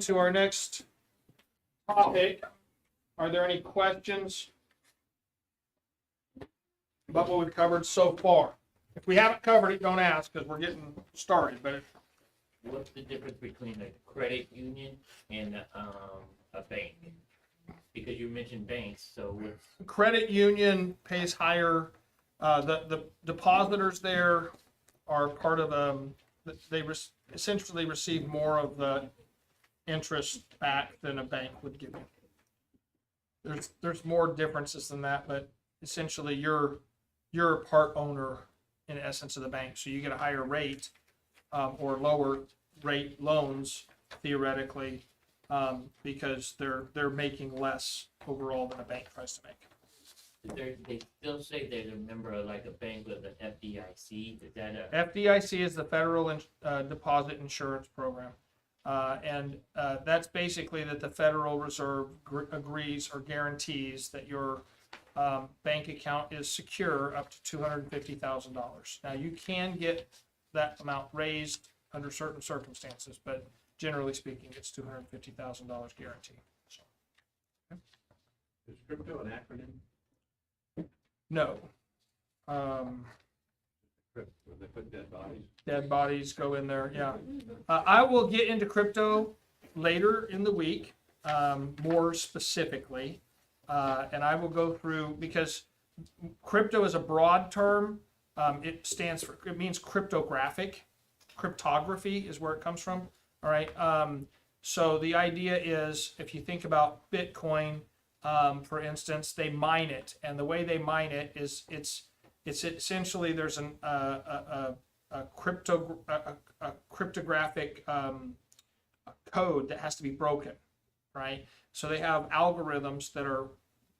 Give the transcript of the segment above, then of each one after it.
To our next topic, are there any questions about what we've covered so far? If we haven't covered it, don't ask because we're getting started. But What's the difference between a credit union and a bank? Because you mentioned banks, so what's credit union pays higher. The depositors there are part of they essentially receive more of the interest back than a bank would give you. There's more differences than that, but essentially you're a part owner in essence of the bank, so you get a higher rate or lower rate loans theoretically because they're making less overall than a bank tries to make. they still say they're a member of like a bank with an FDIC? Is that a FDIC is the Federal Deposit Insurance Program. And that's basically that the Federal Reserve agrees or guarantees that your bank account is secure up to $250,000. Now, you can get that amount raised under certain circumstances, but generally speaking, it's $250,000 guarantee. So, Is crypto an acronym? no. When they put dead bodies? Dead bodies go in there, yeah. I will get into crypto later in the week, more specifically. And I will go through, because crypto is a broad term. It means cryptography is where it comes from. All right. So the idea is, if you think about Bitcoin, for instance, they mine it, and the way they mine it is it's essentially there's a cryptographic code that has to be broken, right? So they have algorithms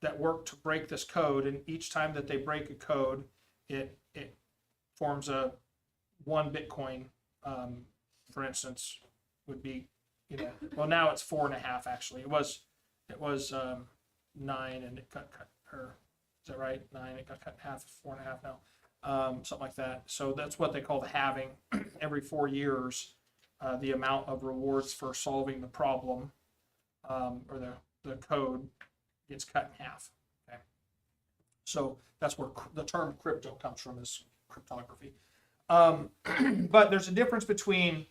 that work to break this code, and each time that they break a code, it forms a 1 Bitcoin, for instance, would be, well, now it's 4.5 actually. It was 9 and it got cut, or is that right? 9, it got cut in half, 4.5 now, something like that. So that's what they call the halving. Every 4 years, the amount of rewards for solving the problem or the code gets cut in half. Okay, so that's where the term crypto comes from, is cryptography. But there's a difference between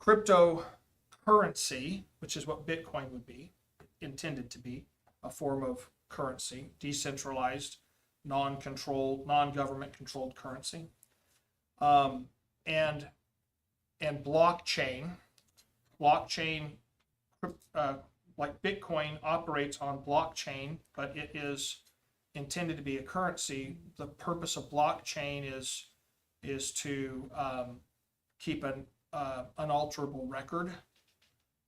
cryptocurrency, which is what Bitcoin would be, intended to be, a form of currency, decentralized, non-controlled, non-government controlled currency, and blockchain. Blockchain, like Bitcoin, operates on blockchain, but it is intended to be a currency. The purpose of blockchain is to keep an unalterable record,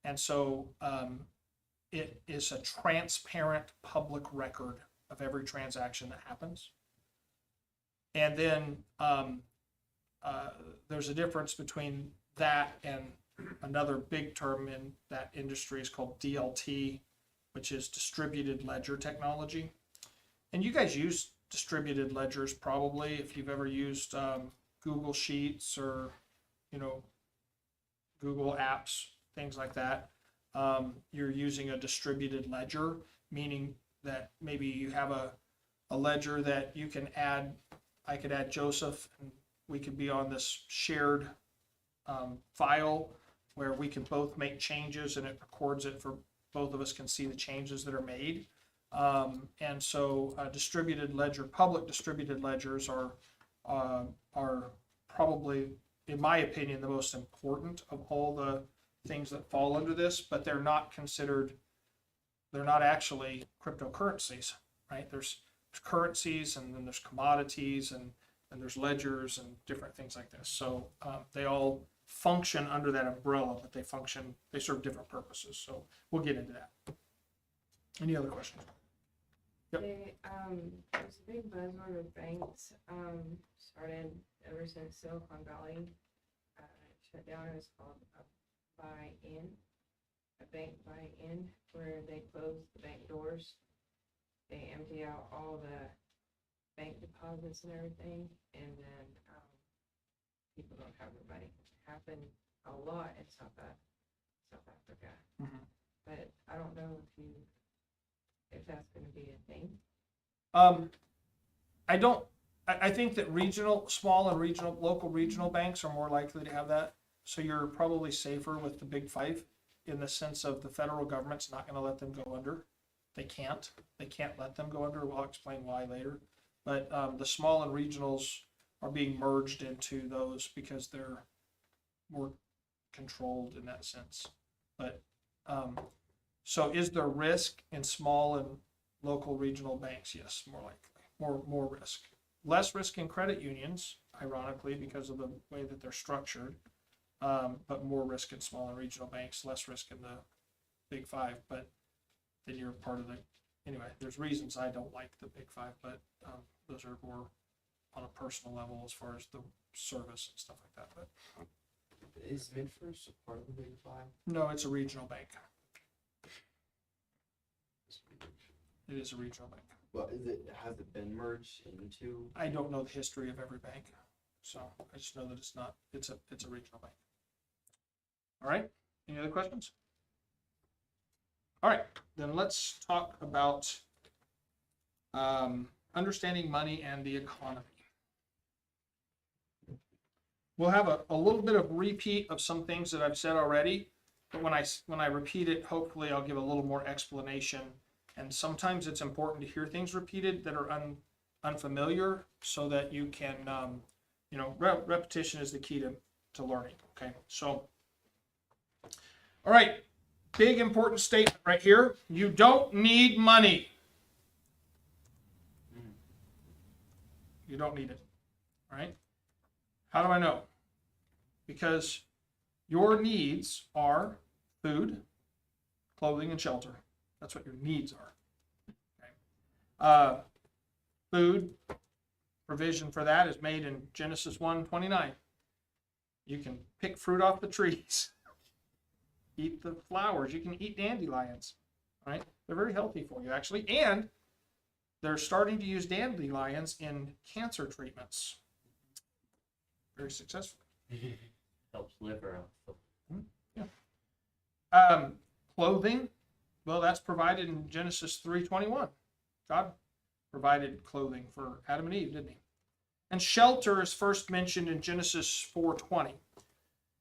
and so it is a transparent public record of every transaction that happens. And then there's a difference between that and another big term in that industry is called DLT, which is distributed ledger technology. And you guys use distributed ledgers probably if you've ever used Google Sheets or Google Apps, things like that. You're using a distributed ledger, meaning that maybe you have a ledger that you can add. I could add Joseph, and we could be on this shared file where we can both make changes, and it records it for both of us can see the changes that are made. And so distributed ledger, public distributed ledgers are probably, in my opinion, the most important of all the things that fall under this, but they're not actually cryptocurrencies, right? There's currencies, and then there's commodities, and there's ledgers and different things like this. So they all function under that umbrella, but they serve different purposes. So we'll get into that. Any other questions? Yep. There's a big buzzword with banks, started ever since Silicon Valley shut down. It was called a bank buy-in, where they close the bank doors, they empty out all the bank deposits and everything, and then people don't have their money. It happened a lot in South South Africa. Mhm. But I don't know if that's gonna be a thing. I think that small and local regional banks are more likely to have that. So you're probably safer with the big five in the sense of the federal government's not gonna let them go under. They can't let them go under. I'll explain why later. But, the small and regionals are being merged into those because they're more controlled in that sense. But, so is there risk in small and local regional banks? Yes, more likely, more risk. Less risk in credit unions, ironically, because of the way that they're structured. But more risk in small and regional banks, less risk in the big five, but then you're part of anyway, there's reasons I don't like the big five, but, those are more on a personal level as far as the service and stuff like that, but Is MidFirst a part of the Big Five? no, it's a regional bank. It is a regional bank. Well, has it been merged into? I don't know the history of every bank, so I just know that it's a regional bank. All right, any other questions? All right, then let's talk about understanding money and the economy. We'll have a little bit of repeat of some things that I've said already, but when I repeat it, hopefully I'll give a little more explanation. And sometimes it's important to hear things repeated that are unfamiliar so that you can, repetition is the key to learning, okay? So, all right, big important statement right here. You don't need money. You don't need it, all right? How do I know? Because your needs are food, clothing, and shelter. That's what your needs are. Okay. Food, provision for that is made in Genesis 1:29. You can pick fruit off the trees, eat the flowers. You can eat dandelions, right? They're very healthy for you, actually. And they're starting to use dandelions in cancer treatments. Very successful. Helps liver out. Clothing, well, that's provided in Genesis 3:21. God provided clothing for Adam and Eve, didn't he? And shelter is first mentioned in Genesis 4:20.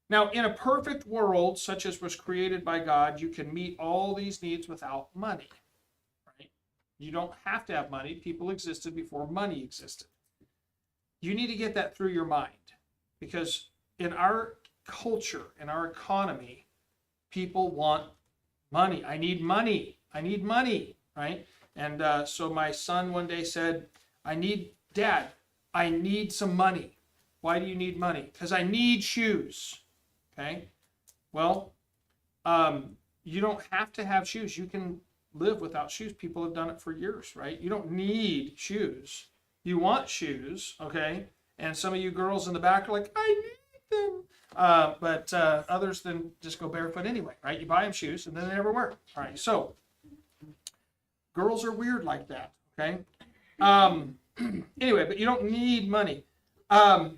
Now, in a perfect world, such as was created by God, you can meet all these needs without money, right? You don't have to have money. People existed before money existed. You need to get that through your mind, because in our culture, in our economy, people want money. I need money. I need money, right? And so my son one day said, Dad, I need some money. Why do you need money? Because I need shoes. Okay? Well, you don't have to have shoes. You can live without shoes. People have done it for years, right? You don't need shoes. You want shoes, okay? And some of you girls in the back are like, I need them. But others then just go barefoot anyway, right? You buy them shoes and then they never wear them. All right, so girls are weird like that, okay? Anyway, but you don't need money. The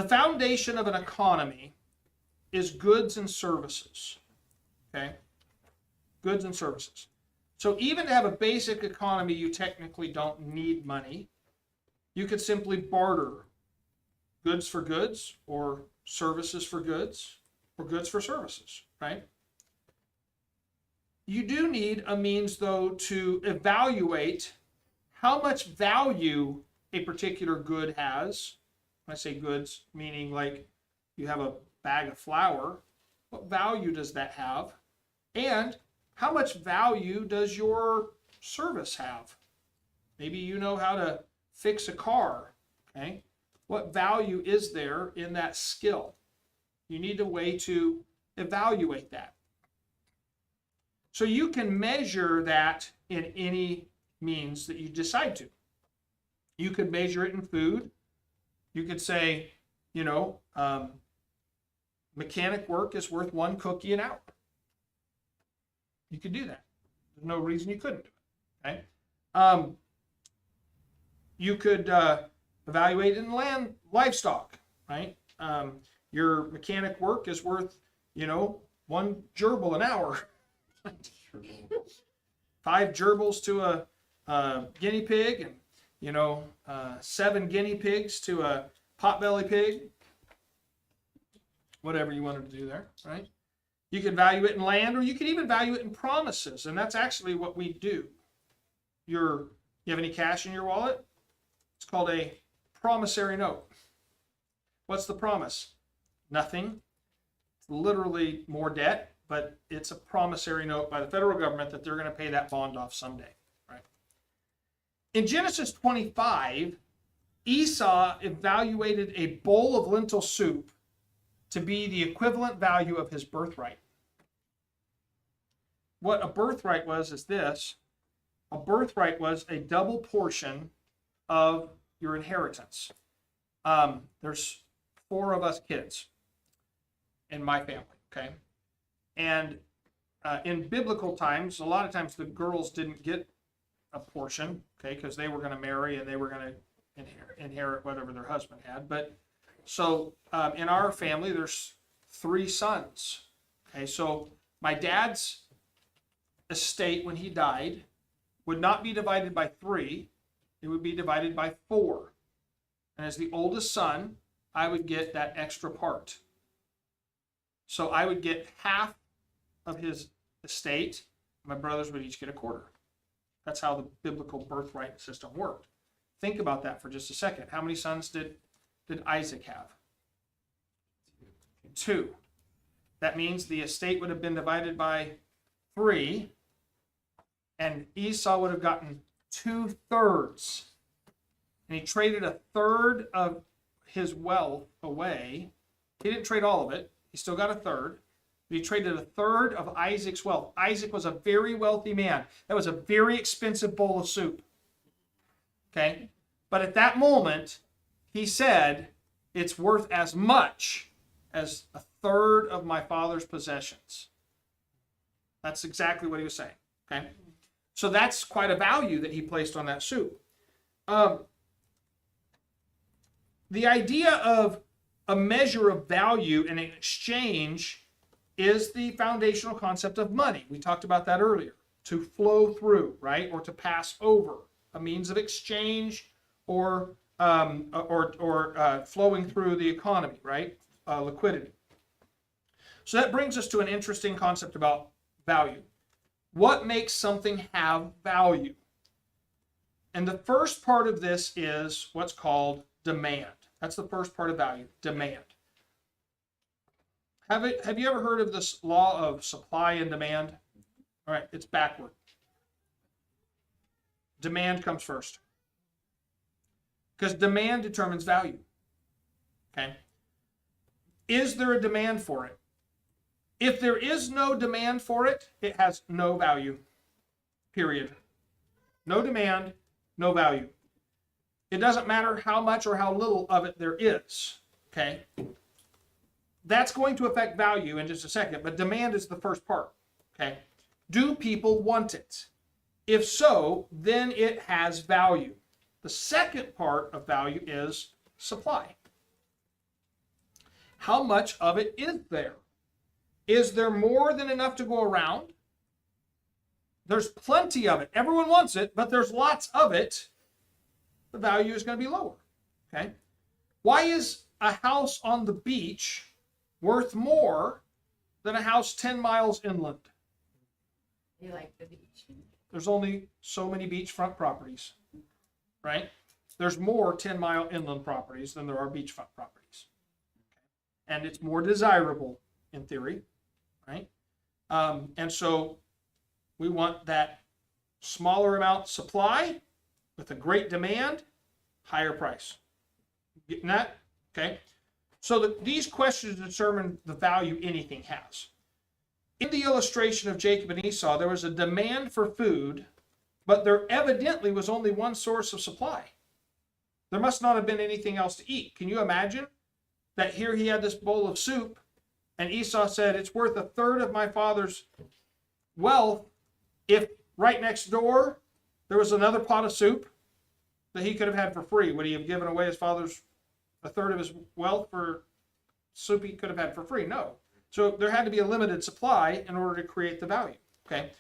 foundation of an economy is goods and services, okay? Goods and services. So even to have a basic economy, you technically don't need money. You could simply barter goods for goods, or services for goods, or goods for services, right? You do need a means, though, to evaluate how much value a particular good has. When I say goods, meaning like you have a bag of flour, what value does that have? And how much value does your service have? Maybe you know how to fix a car, okay? What value is there in that skill? You need a way to evaluate that. So you can measure that in any means that you decide to. You could measure it in food. You could say, mechanic work is worth 1 cookie an hour. You could do that. There's no reason you couldn't do it. Okay. You could evaluate in livestock, right? Your mechanic work is worth, $1 1 gerbil an hour. Sure. 5 gerbils to a guinea pig, and 7 guinea pigs to a potbelly pig. Whatever you wanted to do there, right? You could value it in land, or you could even value it in promises, and that's actually what we do. You have any cash in your wallet? It's called a promissory note. What's the promise? Nothing. It's literally more debt, but it's a promissory note by the federal government that they're going to pay that bond off someday, right? In Genesis 25, Esau evaluated a bowl of lentil soup to be the equivalent value of his birthright. What a birthright was is this. A birthright was a double portion of your inheritance. There's 4 of us kids in my family, okay? And in biblical times, a lot of times the girls didn't get a portion, okay, because they were going to marry and they were going to inherit whatever their husband had. But so in our family, there's 3 sons, okay? So my dad's estate when he died would not be divided by 3, it would be divided by 4. And as the oldest son, I would get that extra part. So I would get half of his estate. My brothers would each get a quarter. That's how the biblical birthright system worked. Think about that for just a second. How many sons did Isaac have? 2. That means the estate would have been divided by 3, and Esau would have gotten 2/3. And he traded 1/3 of his wealth away. He didn't trade all of it. He still got 1/3. But he traded 1/3 of Isaac's wealth. Isaac was a very wealthy man. That was a very expensive bowl of soup. Okay? But at that moment, he said, it's worth as much as 1/3 of my father's possessions. That's exactly what he was saying. Okay? So that's quite a value that he placed on that soup. The idea of a measure of value in exchange is the foundational concept of money. We talked about that earlier. To flow through, right? Or to pass over. A means of exchange or flowing through the economy, right? Liquidity. So that brings us to an interesting concept about value. What makes something have value? And the first part of this is what's called demand. That's the first part of value, demand. Have you ever heard of this law of supply and demand? All right, it's backward. Demand comes first. Because demand determines value. Okay? Is there a demand for it? If there is no demand for it, it has no value. Period. No demand, no value. It doesn't matter how much or how little of it there is. Okay? That's going to affect value in just a second, but demand is the first part. Okay? Do people want it? If so, then it has value. The second part of value is supply. How much of it is there? Is there more than enough to go around? There's plenty of it. Everyone wants it, but there's lots of it. The value is going to be lower. Okay? Why is a house on the beach worth more than a house 10 miles inland? You like the beach. There's only so many beachfront properties, right? There's more 10-mile inland properties than there are beachfront properties. Okay? And it's more desirable in theory, right? And so we want that smaller amount supply with a great demand, higher price. Getting that? Okay. So these questions determine the value anything has. In the illustration of Jacob and Esau, there was a demand for food, but there evidently was only one source of supply. There must not have been anything else to eat. Can you imagine that here he had this bowl of soup, and Esau said, it's worth 1/3 of my father's wealth, if right next door there was another pot of soup that he could have had for free? Would he have given away his father's 1/3 of his wealth for soup he could have had for free? No. So there had to be a limited supply in order to create the value. Okay.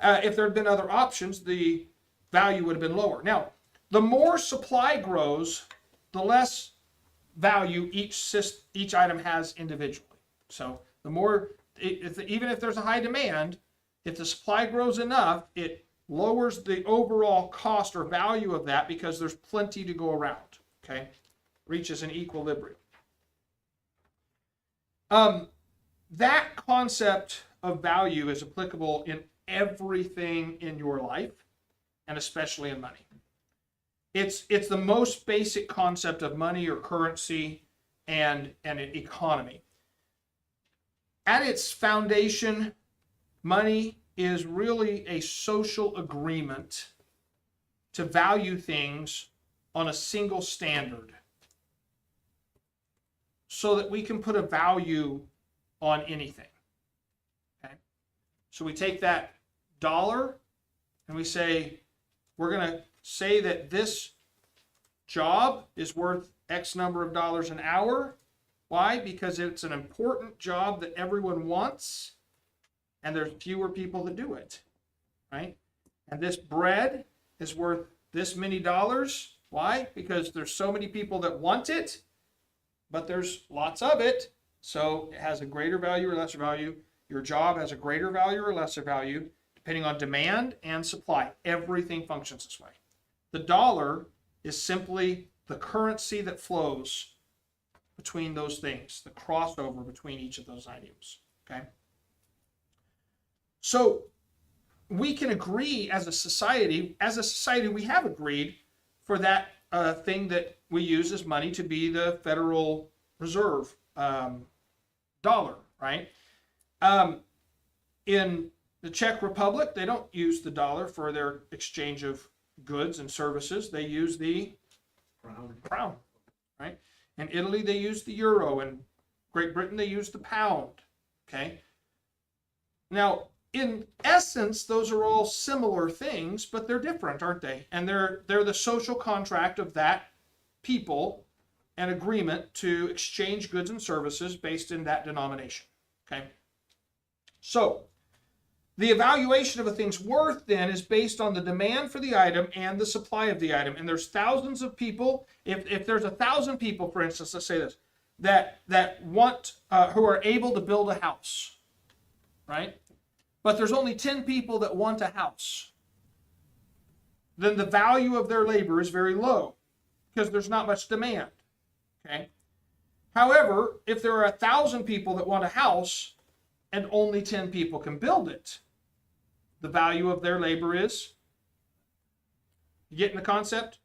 If there had been other options, the value would have been lower. Now, the more supply grows, the less value each item has individually. So the more, even if there's a high demand, if the supply grows enough, it lowers the overall cost or value of that because there's plenty to go around. Okay, reaches an equilibrium. That concept of value is applicable in everything in your life, and especially in money. It's the most basic concept of money or currency and an economy. At its foundation, money is really a social agreement to value things on a single standard so that we can put a value on anything. Okay? So we take that dollar and we say, we're going to say that this job is worth X number of dollars an hour. Why? Because it's an important job that everyone wants, and there's fewer people that do it, right? And this bread is worth this many dollars. Why? Because there's so many people that want it, but there's lots of it, so it has a greater value or lesser value. Your job has a greater value or lesser value, depending on demand and supply. Everything functions this way. The dollar is simply the currency that flows between those things, the crossover between each of those items, okay? So we can agree as a society we have agreed for that thing that we use as money to be the Federal Reserve dollar, right? In the Czech Republic, they don't use the dollar for their exchange of goods and services. They use the crown, right? In Italy, they use the euro. In Great Britain, they use the pound, okay? Now, in essence, those are all similar things, but they're different, aren't they? And they're the social contract of that people, an agreement to exchange goods and services based in that denomination, okay? So, the evaluation of a thing's worth then is based on the demand for the item and the supply of the item. And there's thousands of people, if there's 1,000 people, for instance, let's say this, that want, who are able to build a house, right? But there's only 10 people that want a house, then the value of their labor is very low because there's not much demand, okay? However, if there are 1,000 people that want a house and only 10 people can build it, the value of their labor is, you getting the concept?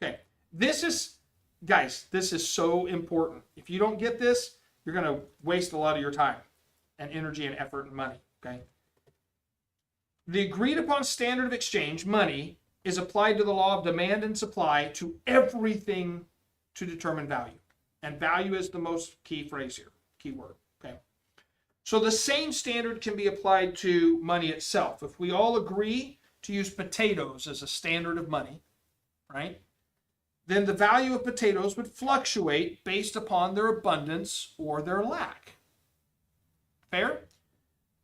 Okay, this is, guys, this is so important. If you don't get this, you're going to waste a lot of your time and energy and effort and money, okay? The agreed upon standard of exchange, money, is applied to the law of demand and supply to everything to determine value. And value is the most key phrase here, key word, okay? So the same standard can be applied to money itself. If we all agree to use potatoes as a standard of money, right, then the value of potatoes would fluctuate based upon their abundance or their lack. Fair?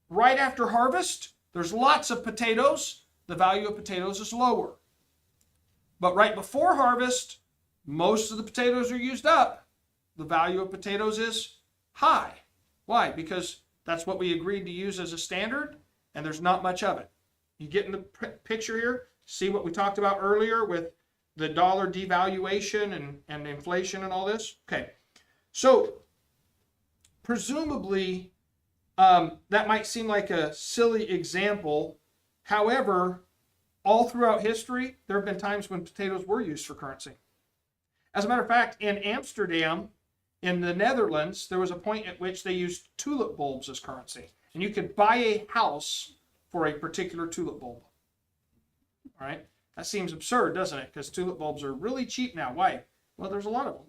Right after harvest, there's lots of potatoes. The value of potatoes is lower. But right before harvest, most of the potatoes are used up. The value of potatoes is high. Why? Because that's what we agreed to use as a standard, and there's not much of it. You get in the picture here? See what we talked about earlier with the dollar devaluation and inflation and all this? Okay. So, presumably, that might seem like a silly example. However, all throughout history, there have been times when potatoes were used for currency. As a matter of fact, in Amsterdam, in the Netherlands, there was a point at which they used tulip bulbs as currency. And you could buy a house for a particular tulip bulb. All right? That seems absurd, doesn't it? Because tulip bulbs are really cheap now. Why? Well, there's a lot of them.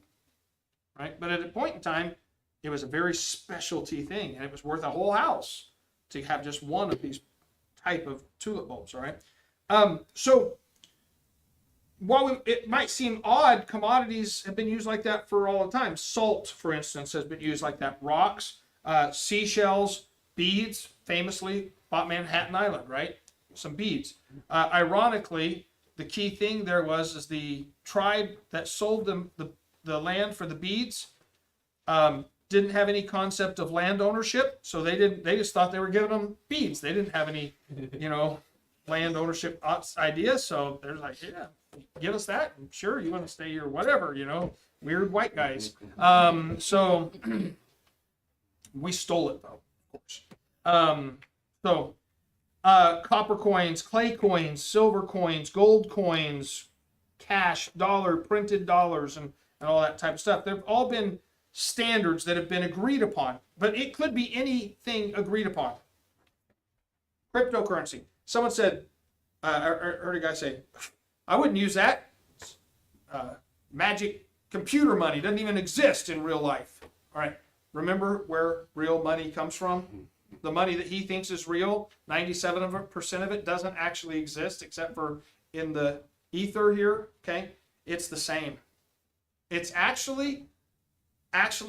Right? But at a point in time, it was a very specialty thing, and it was worth a whole house to have just one of these type of tulip bulbs, all right? So while it might seem odd, commodities have been used like that for all the time. Salt, for instance, has been used like that. Rocks, Seashells, beads, famously bought Manhattan Island, right? Some beads. Ironically, the key thing there is the tribe that sold them the land for the beads didn't have any concept of land ownership, so they just thought they were giving them beads. They didn't have any, land ownership idea, so they're like, yeah, give us that. And sure, you want to stay here, whatever, weird white guys. So we stole it though, of course. Copper coins, clay coins, silver coins, gold coins, cash, dollar, printed dollars, and all that type of stuff. They've all been standards that have been agreed upon, but it could be anything agreed upon. Cryptocurrency. Someone said, I heard a guy say, I wouldn't use that. Magic computer money doesn't even exist in real life. All right. Remember where real money comes from? The money that he thinks is real, 97% of it doesn't actually exist except for in the ether here. Okay. It's the same. It's actually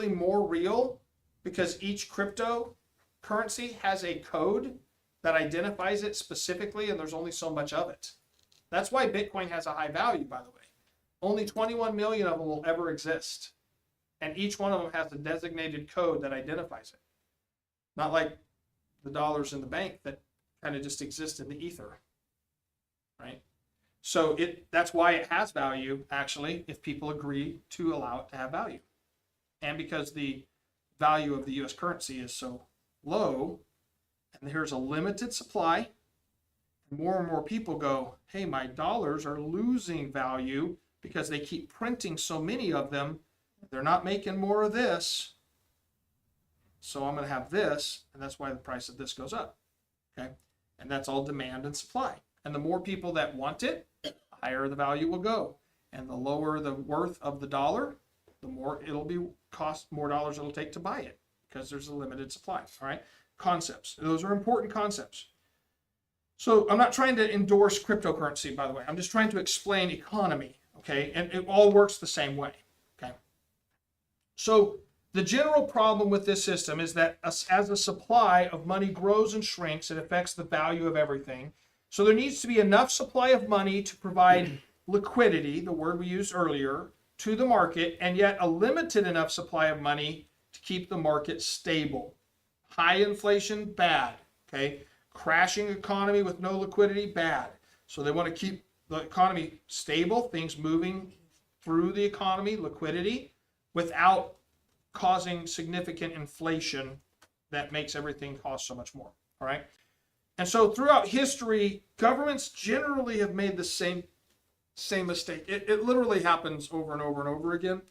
more real because each cryptocurrency has a code that identifies it specifically, and there's only so much of it. That's why Bitcoin has a high value, by the way. Only 21 million of them will ever exist, and each one of them has a designated code that identifies it. Not like the dollars in the bank that kind of just exist in the ether, right? So that's why it has value, actually, if people agree to allow it to have value. And because the value of the U.S. currency is so low, and there's a limited supply, more and more people go, hey, my dollars are losing value because they keep printing so many of them. They're not making more of this. So I'm going to have this, and that's why the price of this goes up. Okay? And that's all demand and supply. And the more people that want it, the higher the value will go. And the lower the worth of the dollar, the more it'll be cost, more dollars it'll take to buy it because there's a limited supply. All right? Concepts. Those are important concepts. So I'm not trying to endorse cryptocurrency, by the way. I'm just trying to explain economy. Okay? And it all works the same way. Okay? So the general problem with this system is that as the supply of money grows and shrinks, it affects the value of everything. So there needs to be enough supply of money to provide liquidity, the word we used earlier, to the market, and yet a limited enough supply of money to keep the market stable. High inflation, bad. Okay? Crashing economy with no liquidity, bad. So they want to keep the economy stable, things moving through the economy, liquidity, without causing significant inflation that makes everything cost so much more. All right. And so throughout history, governments generally have made the same mistake. It literally happens over and over and over again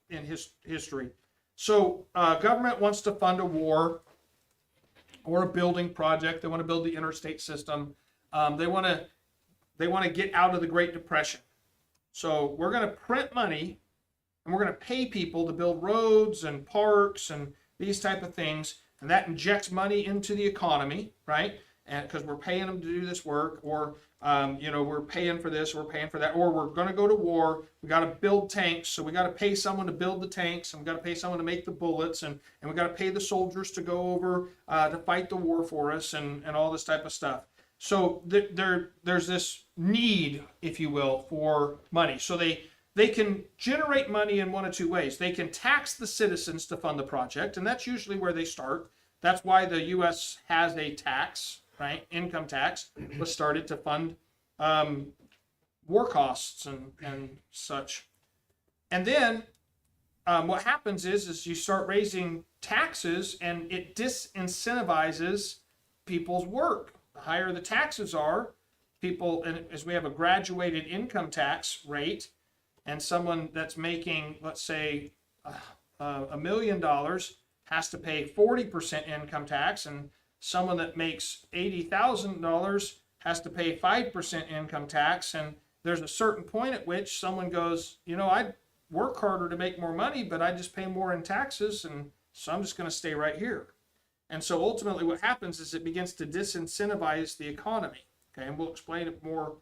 in history. So government wants to fund a war or a building project. They want to build the interstate system. They want to get out of the Great Depression. So we're going to print money, and we're going to pay people to build roads and parks and these type of things, and that injects money into the economy, right? And because we're paying them to do this work, or we're paying for this, we're paying for that, or we're going to go to war. We got to build tanks, so we got to pay someone to build the tanks, and we got to pay someone to make the bullets, and we got to pay the soldiers to go over to fight the war for us, and all this type of stuff. So there's this need, if you will, for money. So they can generate money in one of two ways. They can tax the citizens to fund the project, and that's usually where they start. That's why the U.S. has a tax, right? Income tax was started to fund war costs and such. And then what happens is you start raising taxes, and it disincentivizes people's work. The higher the taxes are, people, and as we have a graduated income tax rate, and someone that's making, let's say, $1 million has to pay 40% income tax, and someone that makes $80,000 has to pay 5% income tax. And there's a certain point at which someone goes, I'd work harder to make more money, but I just pay more in taxes, and so I'm just going to stay right here. And so ultimately what happens is it begins to disincentivize the economy. Okay, and we'll explain it more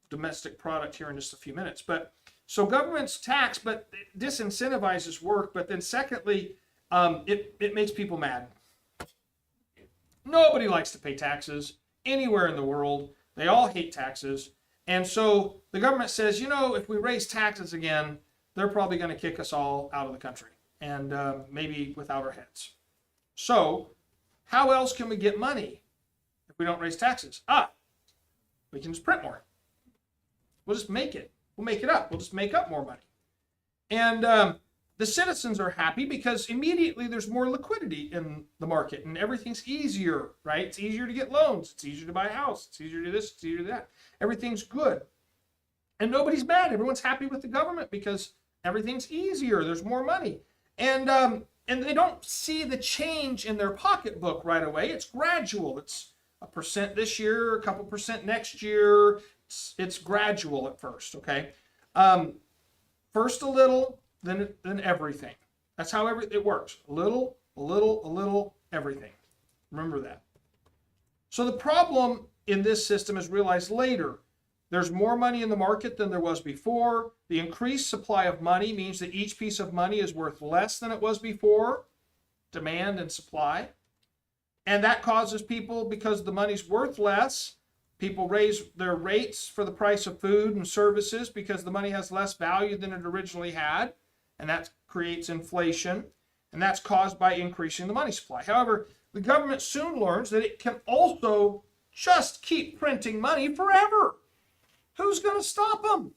domestic product here in just a few minutes. But so governments tax, but it disincentivizes work. But then secondly, it makes people mad. Nobody likes to pay taxes anywhere in the world. They all hate taxes. And so the government says, if we raise taxes again, they're probably going to kick us all out of the country and maybe without our heads. So how else can we get money if we don't raise taxes? We can just print more. We'll just make it. We'll make it up. We'll just make up more money. And the citizens are happy because immediately there's more liquidity in the market and everything's easier, right? It's easier to get loans. It's easier to buy a house. It's easier to do this. It's easier to do that. Everything's good. And nobody's mad. Everyone's happy with the government because everything's easier. There's more money. And they don't see the change in their pocketbook right away. It's gradual. It's 1% this year, a couple percent next year. It's gradual at first, okay? First a little, then everything. That's how it works. A little, everything. Remember that. So the problem in this system is realized later. There's more money in the market than there was before. The increased supply of money means that each piece of money is worth less than it was before. Demand and supply. And that causes people, because the money's worth less, people raise their rates for the price of food and services because the money has less value than it originally had. And that creates inflation. And that's caused by increasing the money supply. However, the government soon learns that it can also just keep printing money forever. Who's going to stop them?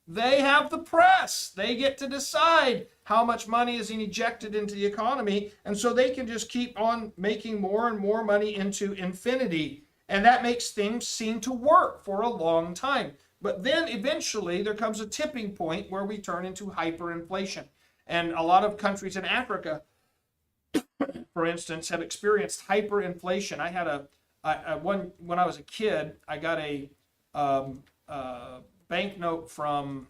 They have the press. They get to decide how much money is injected into the economy. And so they can just keep on making more and more money into infinity. And that makes things seem to work for a long time. But then eventually there comes a tipping point where we turn into hyperinflation. And a lot of countries in Africa, for instance, have experienced hyperinflation. I had when I was a kid, I got a banknote from,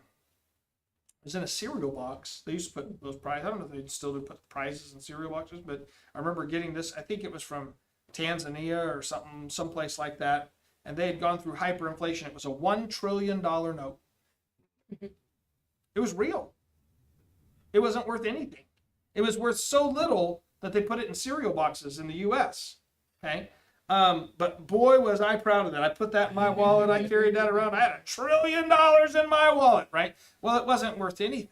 it was in a cereal box. They used to put those prizes. I don't know if they still do put prizes in cereal boxes, but I remember getting this. I think it was from Tanzania or something, someplace like that. And they had gone through hyperinflation. It was a $1 trillion note. It was real. It wasn't worth anything. It was worth so little that they put it in cereal boxes in the U.S. Okay. But boy, was I proud of that. I put that in my wallet. I carried that around. I had $1 trillion in my wallet, right? Well, it wasn't worth anything.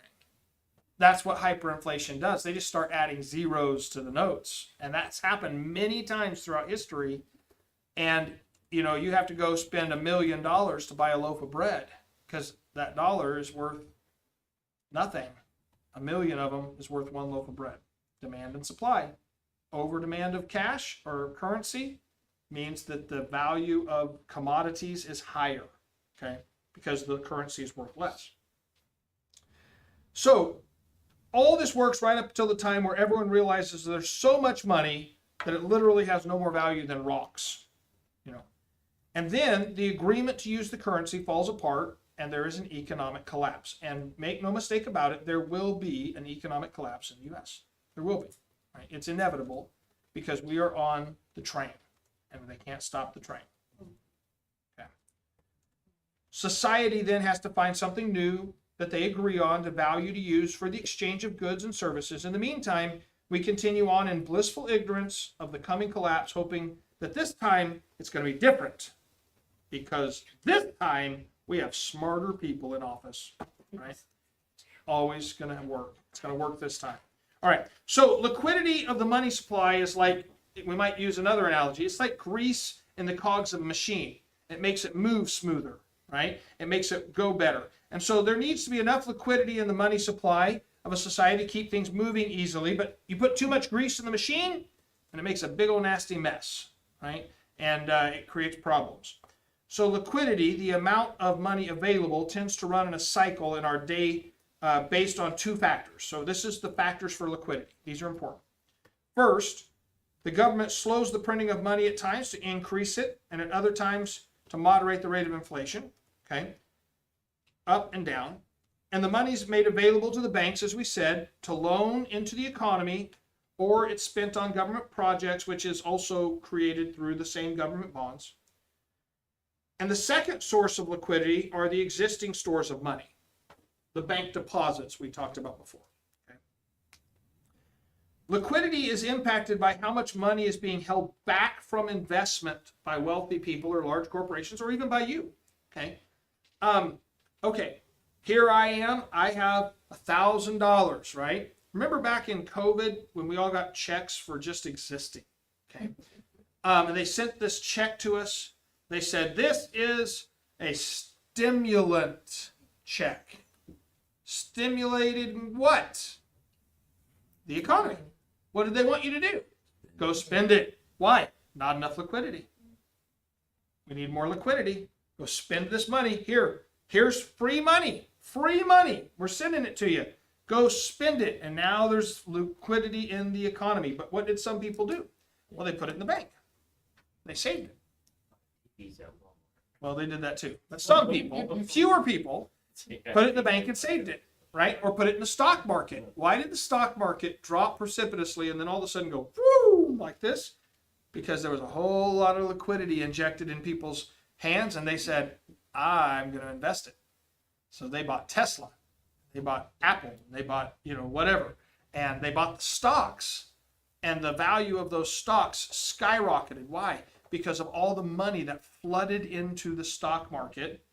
That's what hyperinflation does. They just start adding zeros to the notes. And that's happened many times throughout history. And, you have to go spend $1 million to buy a loaf of bread because that dollar is worth nothing. 1 million of them is worth one loaf of bread. Demand and supply. Over demand of cash or currency means that the value of commodities is higher, okay, because the currency is worth less. So all this works right up until the time where everyone realizes there's so much money that it literally has no more value than rocks, And then the agreement to use the currency falls apart and there is an economic collapse. And make no mistake about it, there will be an economic collapse in the U.S. There will be. Right? It's inevitable because we are on the train. And they can't stop the train. Okay. Society then has to find something new that they agree on to value to use for the exchange of goods and services. In the meantime, we continue on in blissful ignorance of the coming collapse, hoping that this time it's going to be different. Because this time we have smarter people in office. Right? Always going to work. It's going to work this time. All right. So liquidity of the money supply is like, we might use another analogy. It's like grease in the cogs of a machine. It makes it move smoother, right? It makes it go better. And so there needs to be enough liquidity in the money supply of a society to keep things moving easily. But you put too much grease in the machine, and it makes a big old nasty mess, right? And it creates problems. So liquidity, the amount of money available, tends to run in a cycle in our day based on two factors. So this is the factors for liquidity. These are important. First, the government slows the printing of money at times to increase it, and at other times to moderate the rate of inflation, okay? Up and down. And the money is made available to the banks, as we said, to loan into the economy, or it's spent on government projects, which is also created through the same government bonds. And the second source of liquidity are the existing stores of money, the bank deposits we talked about before. liquidity is impacted by how much money is being held back from investment by wealthy people or large corporations or even by you. Okay. Okay. Here I am. I have $1,000, right? Remember back in COVID when we all got checks for just existing? Okay. And they sent this check to us. They said, this is a stimulant check. Stimulated what? The economy. What did they want you to do? Go spend it. Why? Not enough liquidity. We need more liquidity. Go spend this money. Here's free money. Free money. We're sending it to you. Go spend it. And now there's liquidity in the economy. But what did some people do? Well, they put it in the bank. They saved it. He's at Well, they did that too. But some people, fewer people, Walmart. put it in the bank and saved it, right? Or put it in the stock market. Why did the stock market drop precipitously and then all of a sudden go boom like this? Because there was a whole lot of liquidity injected in people's hands and they said, I'm going to invest it. So they bought Tesla, they bought Apple, they bought, whatever. And they bought the stocks and the value of those stocks skyrocketed. Why? Because of all the money that flooded into the stock market.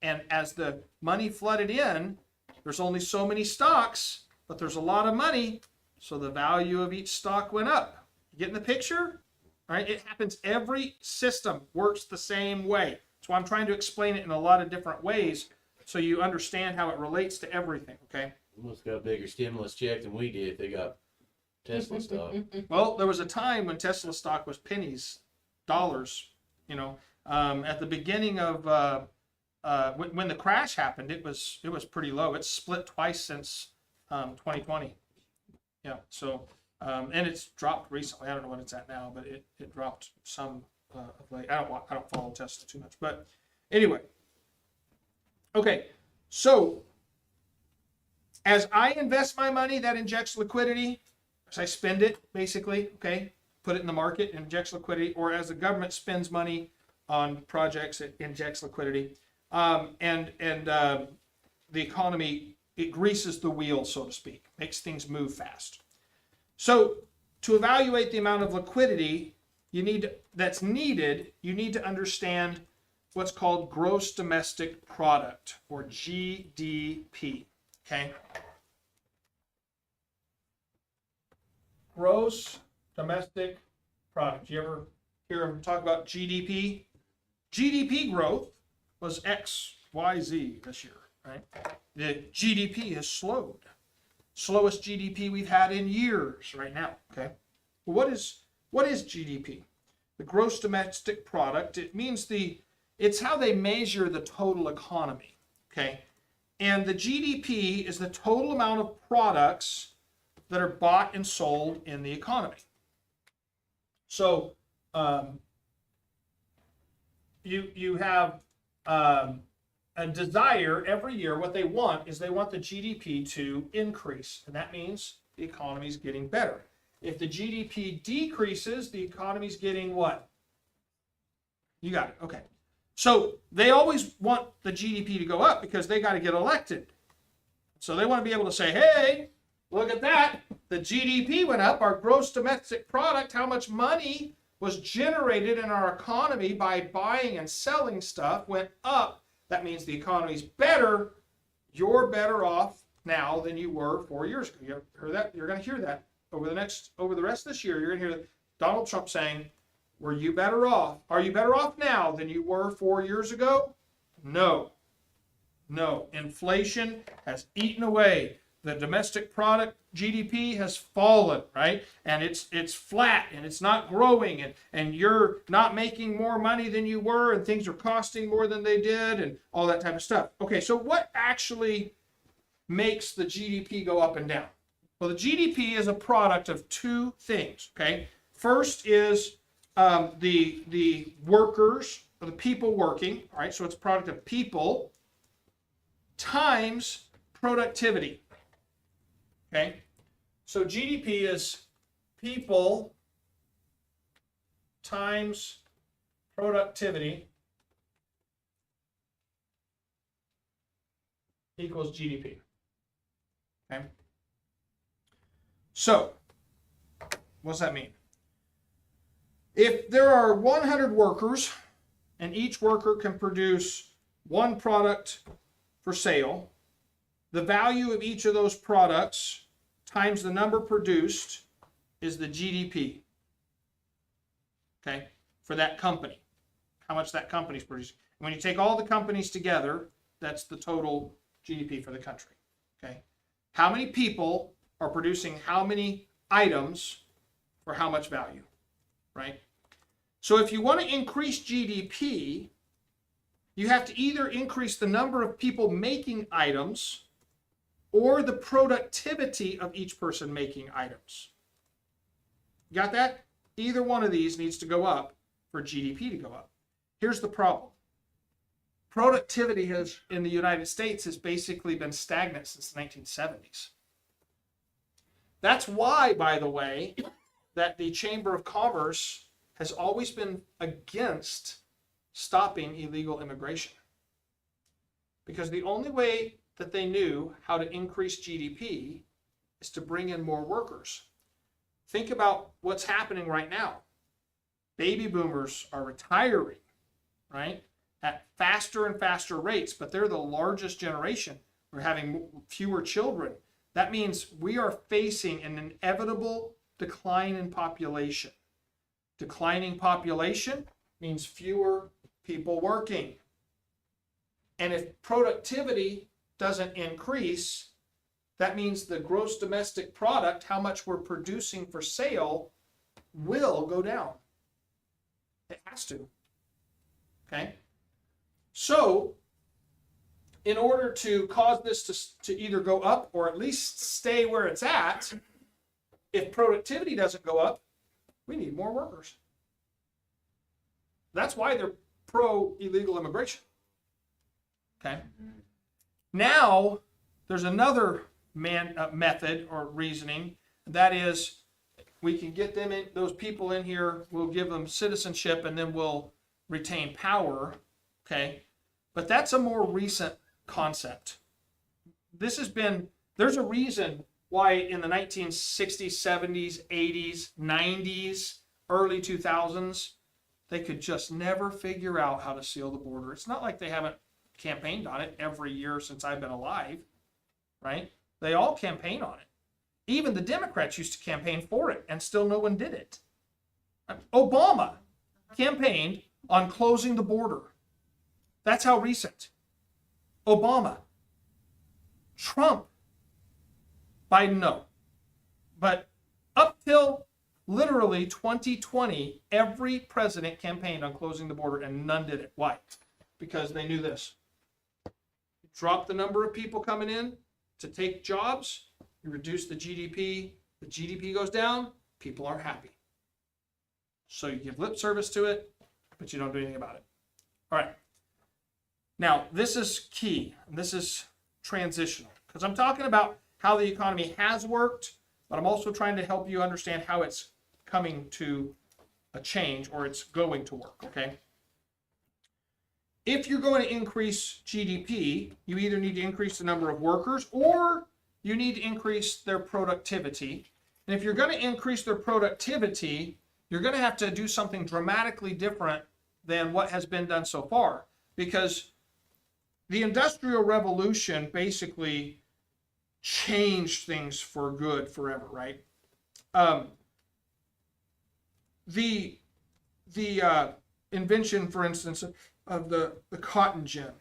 And as the money flooded in, there's only so many stocks, but there's a lot of money. So the value of each stock went up. You getting the picture? All right. It happens. Every system works the same way. That's why I'm trying to explain it in a lot of different ways so you understand how it relates to everything. Okay. Almost got a bigger stimulus check than we did if they got Tesla stock. Well, there was a time when Tesla stock was pennies, dollars, at the beginning of when the crash happened, it was pretty low. It's split twice since 2020. Yeah. So and it's dropped recently. I don't know what it's at now, but it dropped some. I don't follow Tesla too much, but anyway. Okay. So as I invest my money, that injects liquidity. As I spend it, basically, okay, put it in the market, it injects liquidity, or as the government spends money on projects, it injects liquidity. And the economy, it greases the wheel, so to speak, makes things move fast. So to evaluate the amount of liquidity that's needed, you need to understand what's called gross domestic product, or GDP, okay? Gross domestic product. You ever hear them talk about GDP? GDP growth was XYZ this year, right? The GDP has slowed. Slowest GDP we've had in years right now, okay? Well, what is GDP? The gross domestic product. It means it's how they measure the total economy, okay? And the GDP is the total amount of products that are bought and sold in the economy. So you have a desire every year. What they want is they want the GDP to increase, and that means the economy is getting better. If the GDP decreases, the economy is getting what? You got it. Okay. So they always want the GDP to go up because they got to get elected. So they want to be able to say, hey, look at that. The GDP went up, our gross domestic product, how much money was generated in our economy by buying and selling stuff went up. That means the economy's better. You're better off now than you were 4 years ago. You ever heard that? You're going to hear that over the rest of this year. You're going to hear Donald Trump saying, were you better off? Are you better off now than you were 4 years ago? No. Inflation has eaten away. The domestic product, GDP, has fallen, right? And it's flat and it's not growing, and you're not making more money than you were, and things are costing more than they did, and all that type of stuff. Okay, so what actually makes the GDP go up and down? Well, the GDP is a product of two things, okay? First is the workers, or the people working, all right? So it's a product of people times productivity. Okay, so GDP is people times productivity equals GDP. Okay, so What does that mean? If there are 100 workers and each worker can produce one product for sale, the value of each of those products times the number produced is the GDP. Okay, for that company, how much that company's producing. When you take all the companies together, that's the total GDP for the country. Okay, how many people are producing how many items for how much value, right? So if you want to increase GDP, you have to either increase the number of people making items or the productivity of each person making items. Got that? Either one of these needs to go up for GDP to go up. Here's the problem. Productivity has, in the United States, has basically been stagnant since the 1970s. That's why, by the way, that the Chamber of Commerce has always been against stopping illegal immigration. Because the only way that they knew how to increase GDP is to bring in more workers. Think about what's happening right now. Baby boomers are retiring, right, at faster and faster rates, but they're the largest generation. We're having fewer children. That means we are facing an inevitable decline in population. Declining population means fewer people working. And if productivity doesn't increase, that means the gross domestic product, how much we're producing for sale, will go down. It has to. Okay? So, in order to cause this to either go up or at least stay where it's at, if productivity doesn't go up, we need more workers. That's why they're pro-illegal immigration. Okay? Now, there's another method or reasoning. That is, we can get them in, those people in here, we'll give them citizenship, and then we'll retain power. Okay? But that's a more recent concept. This has been, there's a reason why in the 1960s, 70s, 80s, 90s, early 2000s, they could just never figure out how to seal the border. It's not like they haven't campaigned on it every year since I've been alive, right? They all campaign on it. Even the Democrats used to campaign for it, and still no one did it. Obama campaigned on closing the border. That's how recent. Obama. Trump. Biden, no. But up till literally 2020, every president campaigned on closing the border and none did it. Why? Because they knew this. Drop the number of people coming in to take jobs, you reduce the GDP goes down, people aren't happy. So you give lip service to it, but you don't do anything about it. All right. Now, this is key. This is transitional because I'm talking about how the economy has worked, but I'm also trying to help you understand how it's coming to a change or it's going to work, okay? If you're going to increase GDP, you either need to increase the number of workers or you need to increase their productivity. And if you're going to increase their productivity, you're going to have to do something dramatically different than what has been done so far. Because the Industrial Revolution basically changed things for good forever, right? The invention, for instance, of the cotton gin.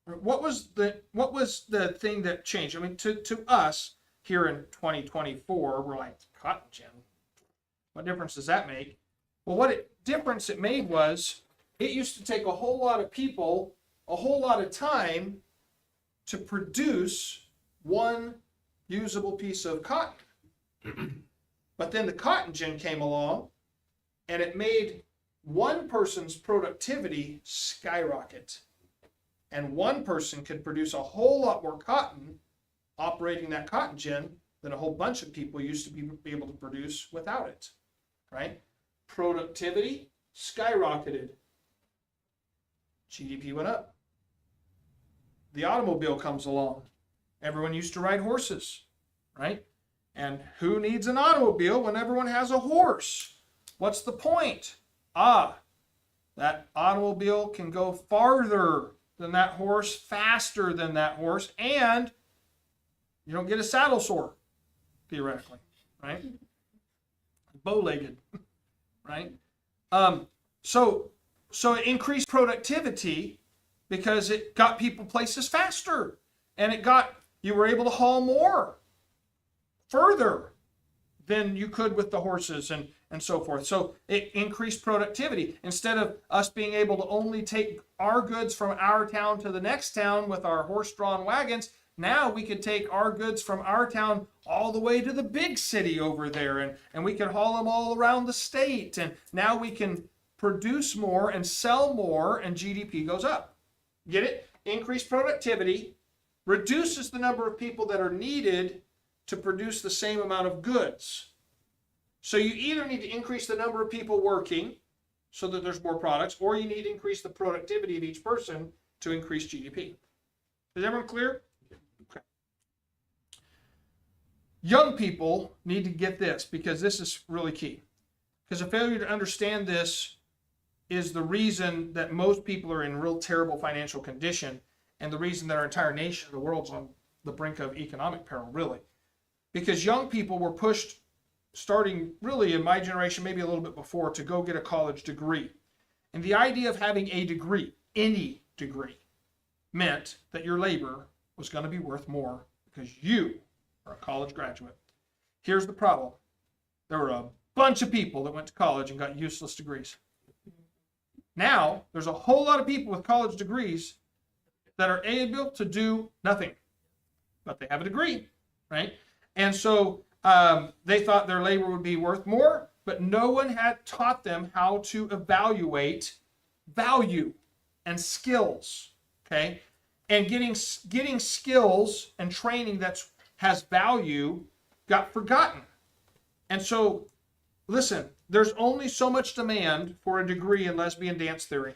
What was the thing that changed? I mean, to us here in 2024, we're like, cotton gin. What difference does that make? Well, difference it made was it used to take a whole lot of people, a whole lot of time to produce one usable piece of cotton. But then the cotton gin came along and it made one person's productivity skyrocket. And one person could produce a whole lot more cotton operating that cotton gin than a whole bunch of people used to be able to produce without it, right? Productivity skyrocketed. GDP went up. The automobile comes along. Everyone used to ride horses, right? And who needs an automobile when everyone has a horse? What's the point? That automobile can go farther than that horse, faster than that horse, and you don't get a saddle sore, theoretically, right? Bow-legged, right? So it increased productivity because it got people places faster, and you were able to haul more further than you could with the horses and so forth. So it increased productivity. Instead of us being able to only take our goods from our town to the next town with our horse-drawn wagons, now we could take our goods from our town all the way to the big city over there, and we can haul them all around the state. And now we can produce more and sell more, and GDP goes up. Get it? Increased productivity reduces the number of people that are needed to produce the same amount of goods. So you either need to increase the number of people working so that there's more products, or you need to increase the productivity of each person to increase GDP. Is everyone clear? Okay. Young people need to get this, because this is really key. Because a failure to understand this is the reason that most people are in real terrible financial condition, and the reason that our entire nation, the world's on the brink of economic peril, really. Because young people were pushed, starting really in my generation, maybe a little bit before, to go get a college degree. And the idea of having a degree, any degree, meant that your labor was going to be worth more because you are a college graduate. Here's the problem. There were a bunch of people that went to college and got useless degrees. Now, there's a whole lot of people with college degrees that are able to do nothing, but they have a degree, right? And so they thought their labor would be worth more, but no one had taught them how to evaluate value and skills, okay? And getting skills and training that has value got forgotten. And so, listen, there's only so much demand for a degree in lesbian dance theory.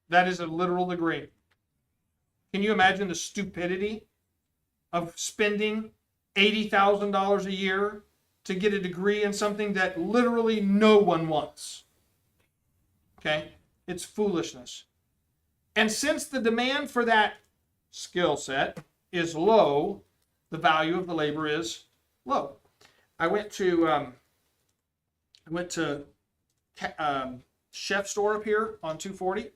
That is a literal degree. Can you imagine the stupidity of spending $80,000 a year to get a degree in something that literally no one wants? Okay? It's foolishness. And since the demand for that skill set is low, the value of the labor is low. I went to Chef store up here on 240,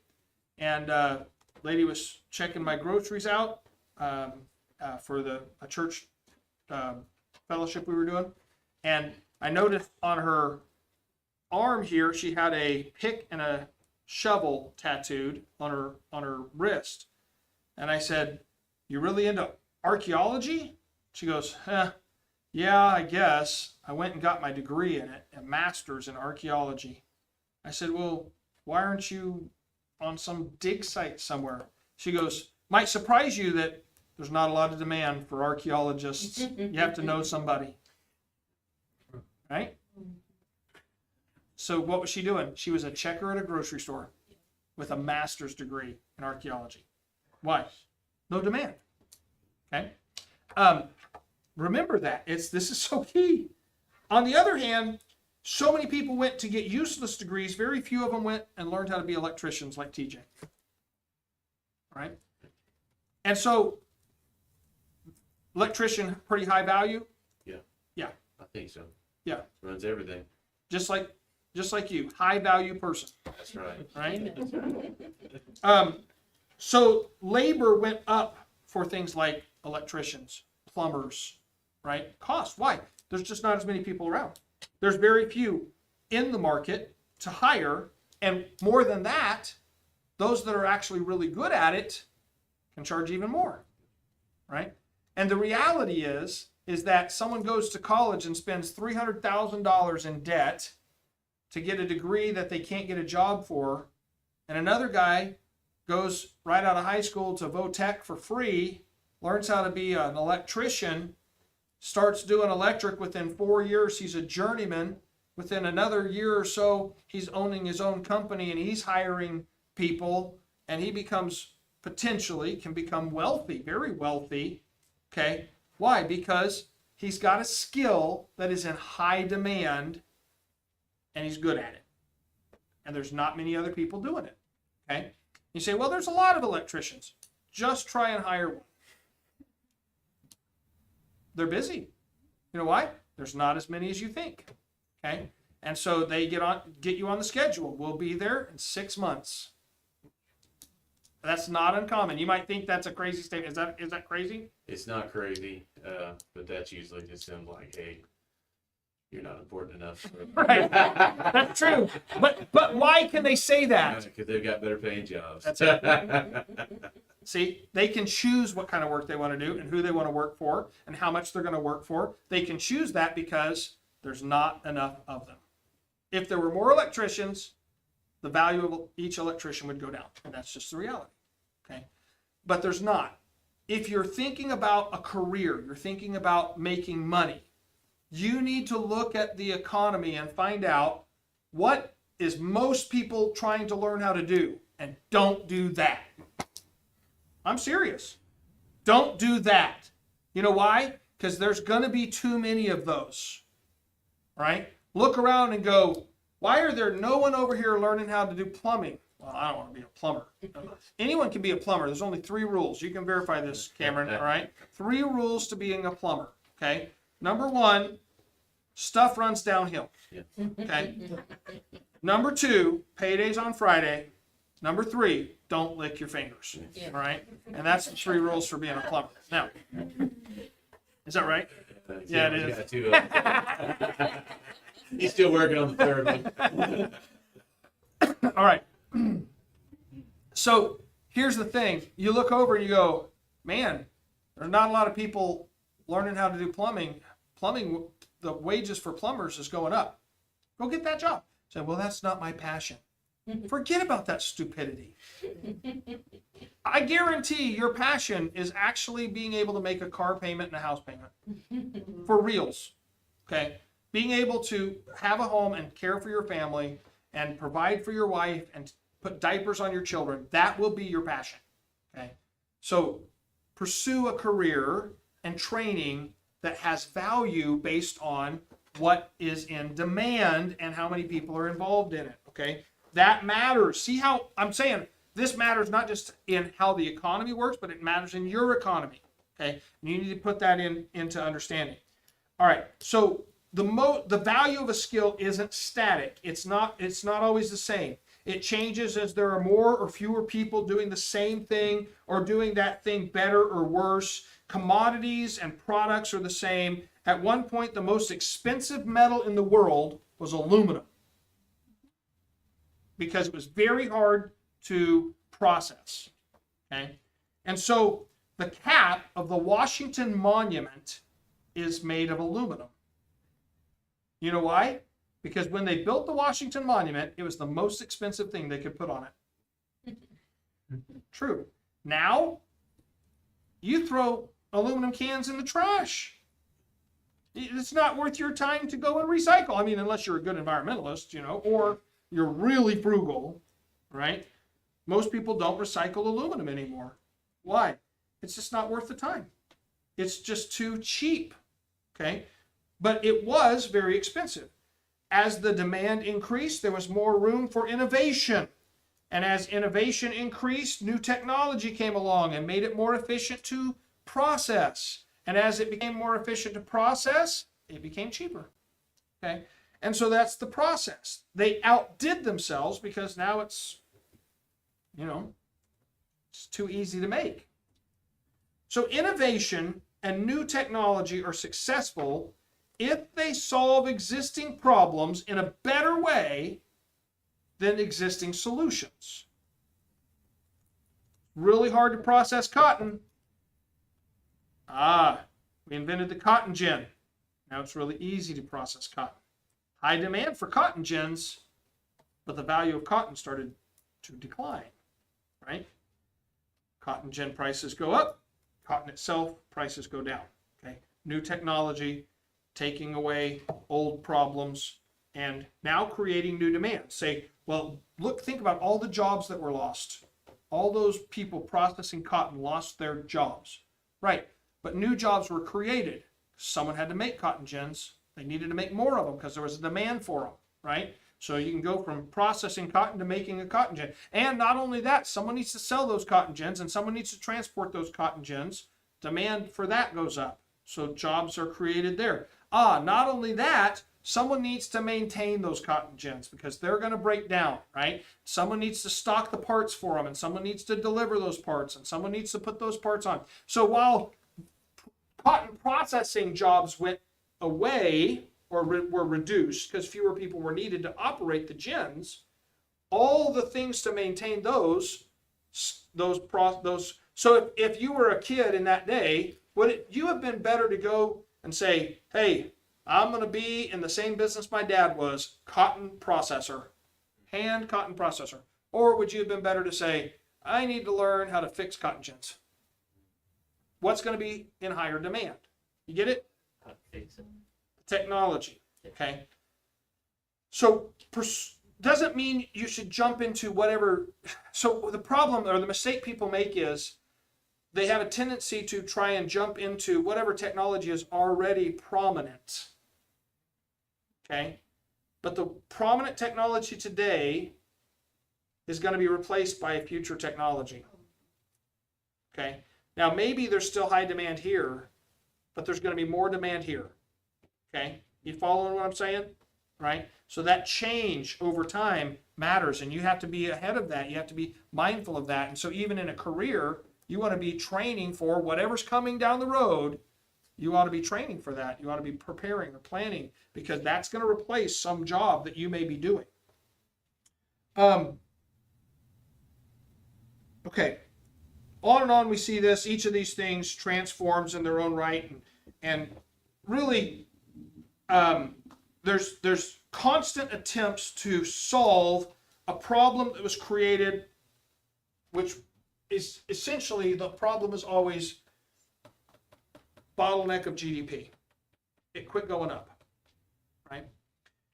and lady was checking my groceries out for a church fellowship we were doing, and I noticed on her arm here she had a pick and a shovel tattooed on her wrist, and I said, "You really into archaeology?" She goes, "Yeah, I guess. I went and got my degree in it, a master's in archaeology." I said, "Well, why aren't you on some dig site somewhere?" She goes, "Might surprise you that there's not a lot of demand for archaeologists. You have to know somebody." Right? So what was she doing? She was a checker at a grocery store with a master's degree in archaeology. Why? No demand. Okay? Remember that. This is so key. On the other hand, so many people went to get useless degrees. Very few of them went and learned how to be electricians like TJ. Right? And so, electrician, pretty high value. I think so. Yeah. Runs everything. Just like you, high value person. That's right. Right? So labor went up for things like electricians, plumbers, right? Cost. Why? There's just not as many people around. There's very few in the market to hire, and more than that, those that are actually really good at it can charge even more, right? And the reality is that someone goes to college and spends $300,000 in debt to get a degree that they can't get a job for, and another guy goes right out of high school to Votech for free, learns how to be an electrician, starts doing electric. Within 4 years, he's a journeyman. Within another year or so, he's owning his own company and he's hiring people, and he can become wealthy, very wealthy, Okay, why? Because he's got a skill that is in high demand and he's good at it. And there's not many other people doing it. Okay, you say, well, there's a lot of electricians. Just try and hire one. They're busy. You know why? There's not as many as you think. Okay, and so they get you on the schedule. We'll be there in 6 months. That's not uncommon. You might think that's a crazy statement. Is that crazy? It's not crazy, but that's usually just them like, hey, you're not important enough. Right. That's true. But why can they say that? Because they've got better paying jobs. That's it. See, they can choose what kind of work they want to do and who they want to work for and how much they're going to work for. They can choose that because there's not enough of them. If there were more electricians, the value of each electrician would go down. And that's just the reality. Okay. But there's not. If you're thinking about a career, you're thinking about making money, you need to look at the economy and find out what is most people trying to learn how to do, and don't do that. I'm serious. Don't do that. You know why? Because there's going to be too many of those. Right? Look around and go, why are there no one over here learning how to do plumbing? Well, I don't want to be a plumber. Anyone can be a plumber. There's only 3 rules. You can verify this, Cameron, all right? 3 rules to being a plumber, okay? Number 1, stuff runs downhill, okay? Number 2, paydays on Friday. Number 3, don't lick your fingers, all right? And that's the 3 rules for being a plumber. Now, is that right? Yeah, it is. Got 2 of them. He's still working on the 3rd one. All right. So here's the thing. You look over and you go, man, there's not a lot of people learning how to do plumbing. Plumbing, the wages for plumbers is going up. Go get that job. Say, well, that's not my passion. Forget about that stupidity. I guarantee your passion is actually being able to make a car payment and a house payment. For reals. Okay? Being able to have a home and care for your family and provide for your wife and put diapers on your children, that will be your passion. Okay? So pursue a career and training that has value based on what is in demand and how many people are involved in it. Okay? That matters. See how I'm saying this matters not just in how the economy works, but it matters in your economy. Okay? And you need to put that into understanding. All right. So the value of a skill isn't static. It's not always the same. It changes as there are more or fewer people doing the same thing or doing that thing better or worse. Commodities and products are the same. At one point, the most expensive metal in the world was aluminum because it was very hard to process. Okay? And so the cap of the Washington Monument is made of aluminum. You know why? Because when they built the Washington Monument, it was the most expensive thing they could put on it. True. Now, you throw aluminum cans in the trash. It's not worth your time to go and recycle. I mean, unless you're a good environmentalist, or you're really frugal, right? Most people don't recycle aluminum anymore. Why? It's just not worth the time. It's just too cheap, okay? But it was very expensive. As the demand increased, there was more room for innovation. And as innovation increased, new technology came along and made it more efficient to process. And as it became more efficient to process, it became cheaper. Okay? And so that's the process. They outdid themselves because now it's too easy to make. So innovation and new technology are successful if they solve existing problems in a better way than existing solutions. Really hard to process cotton. We invented the cotton gin. Now it's really easy to process cotton. High demand for cotton gins, but the value of cotton started to decline, right? Cotton gin prices go up, cotton itself prices go down, okay? New technology, taking away old problems, and now creating new demands. Say, well, think about all the jobs that were lost. All those people processing cotton lost their jobs. Right. but new jobs were created. Someone had to make cotton gins. They needed to make more of them because there was a demand for them, right? So you can go from processing cotton to making a cotton gin. And not only that, someone needs to sell those cotton gins and someone needs to transport those cotton gins. Demand for that goes up. So jobs are created there. Not only that, someone needs to maintain those cotton gins because they're going to break down, right? Someone needs to stock the parts for them and someone needs to deliver those parts and someone needs to put those parts on. So while cotton processing jobs went away or were reduced because fewer people were needed to operate the gins, all the things to maintain those. So if you were a kid in that day, would you have been better to go and say, hey, I'm going to be in the same business my dad was, cotton processor, hand cotton processor? Or would you have been better to say, I need to learn how to fix cotton gins? What's going to be in higher demand? You get it? Technology, okay? So doesn't mean you should jump into whatever. So the problem or the mistake people make is they have a tendency to try and jump into whatever technology is already prominent, okay? But the prominent technology today is going to be replaced by a future technology, okay? Now, maybe there's still high demand here, but there's going to be more demand here. Okay, you following what I'm saying? Right? So that change over time matters, and you have to be ahead of that. You have to be mindful of that. And so even in a career, you want to be training for whatever's coming down the road. You ought to be training for that. You ought to be preparing or planning because that's going to replace some job that you may be doing. Okay. On and on we see this. Each of these things transforms in their own right, and really there's constant attempts to solve a problem that was created, which is essentially the problem is always bottleneck of GDP. It quit going up, right?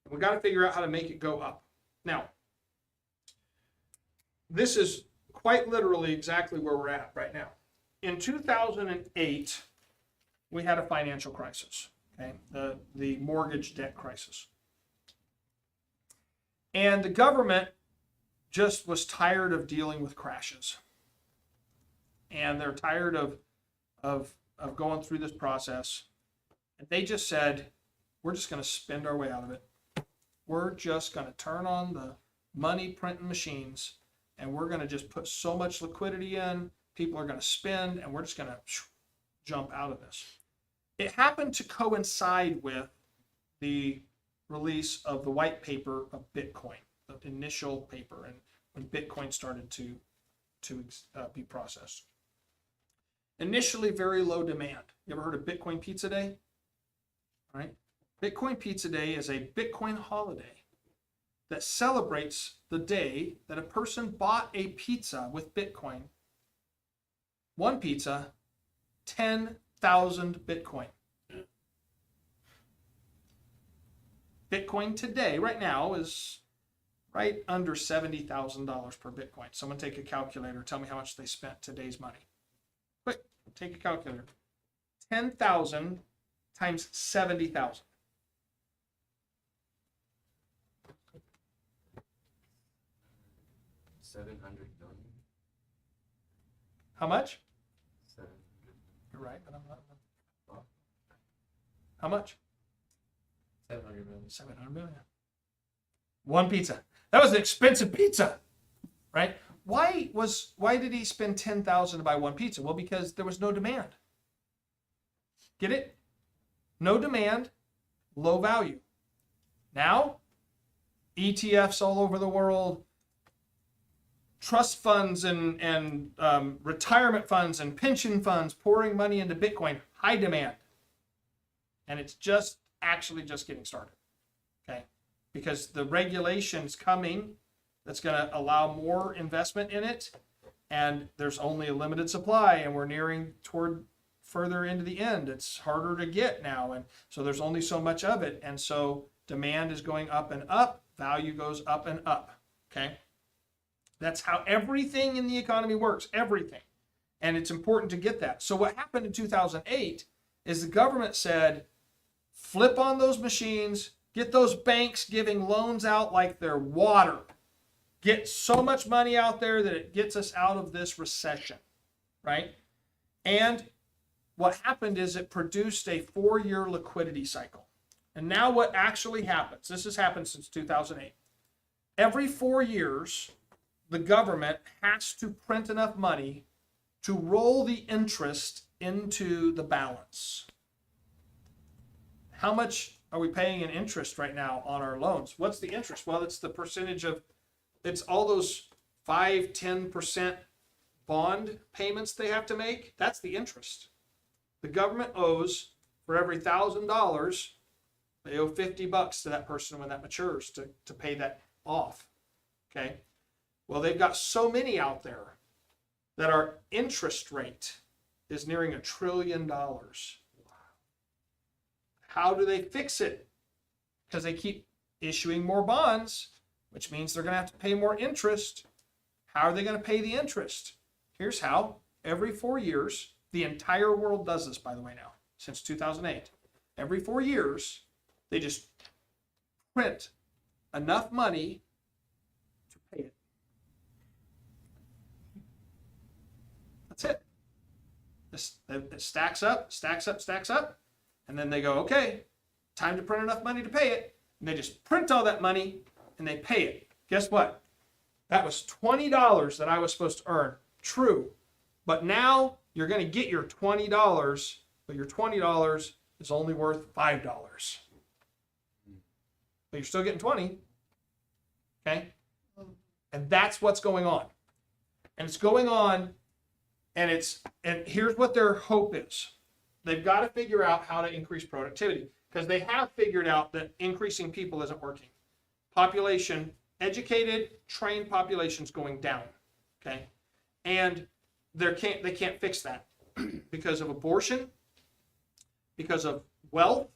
And we got to figure out how to make it go up. Now, this is quite literally exactly where we're at right now. In 2008, we had a financial crisis, okay? The mortgage debt crisis. And the government just was tired of dealing with crashes. And they're tired of going through this process. And they just said, we're just going to spend our way out of it. We're just going to turn on the money printing machines and we're going to just put so much liquidity in, people are going to spend, and we're just going to jump out of this. It happened to coincide with the release of the white paper of Bitcoin, the initial paper, and when Bitcoin started to be processed. Initially, very low demand. You ever heard of Bitcoin Pizza Day? All right. Bitcoin Pizza Day is a Bitcoin holiday that celebrates the day that a person bought a pizza with Bitcoin. One pizza, 10,000 Bitcoin. Bitcoin today, right now, is right under $70,000 per Bitcoin. Someone take a calculator, tell me how much they spent today's money. Quick, take a calculator. 10,000 times 70,000. $700 million. How much? 700. You're right, but I'm not. How much? 700 million. 700 million. One pizza. That was an expensive pizza, right? Why did he spend 10,000 to buy one pizza? Well, because there was no demand. Get it? No demand, low value. Now, ETFs all over the world, trust funds and retirement funds and pension funds pouring money into Bitcoin, high demand. And it's just getting started, okay? Because the regulation's coming that's going to allow more investment in it, and there's only a limited supply, and we're nearing toward further into the end. It's harder to get now, and so there's only so much of it, and so demand is going up and up, value goes up and up, okay? That's how everything in the economy works, everything. And it's important to get that. So what happened in 2008 is the government said, flip on those machines, get those banks giving loans out like they're water. Get so much money out there that it gets us out of this recession, right? And what happened is it produced a 4-year liquidity cycle. And now what actually happens, this has happened since 2008. Every 4 years, the government has to print enough money to roll the interest into the balance. How much are we paying in interest right now on our loans? What's the interest? Well, it's the percentage of, it's all those 5-10% bond payments they have to make. That's the interest. The government owes, for every $1,000, they owe $50 to that person when that matures to pay that off. Okay. Well, they've got so many out there that our interest rate is nearing $1 trillion. How do they fix it? Because they keep issuing more bonds, which means they're going to have to pay more interest. How are they going to pay the interest? Here's how. Every 4 years, the entire world does this, by the way, now, since 2008. Every 4 years, they just print enough money to pay it. That's it. It stacks up, stacks up, stacks up. And then they go, okay, time to print enough money to pay it. And they just print all that money and they pay it. Guess what? That was $20 that I was supposed to earn. True. But now you're going to get your $20, but your $20 is only worth $5. But you're still getting 20. Okay? And that's what's going on. And it's going on, and here's what their hope is. They've got to figure out how to increase productivity, because they have figured out that increasing people isn't working. Population, educated, trained population is going down. Okay? And they can't fix that because of abortion, because of wealth,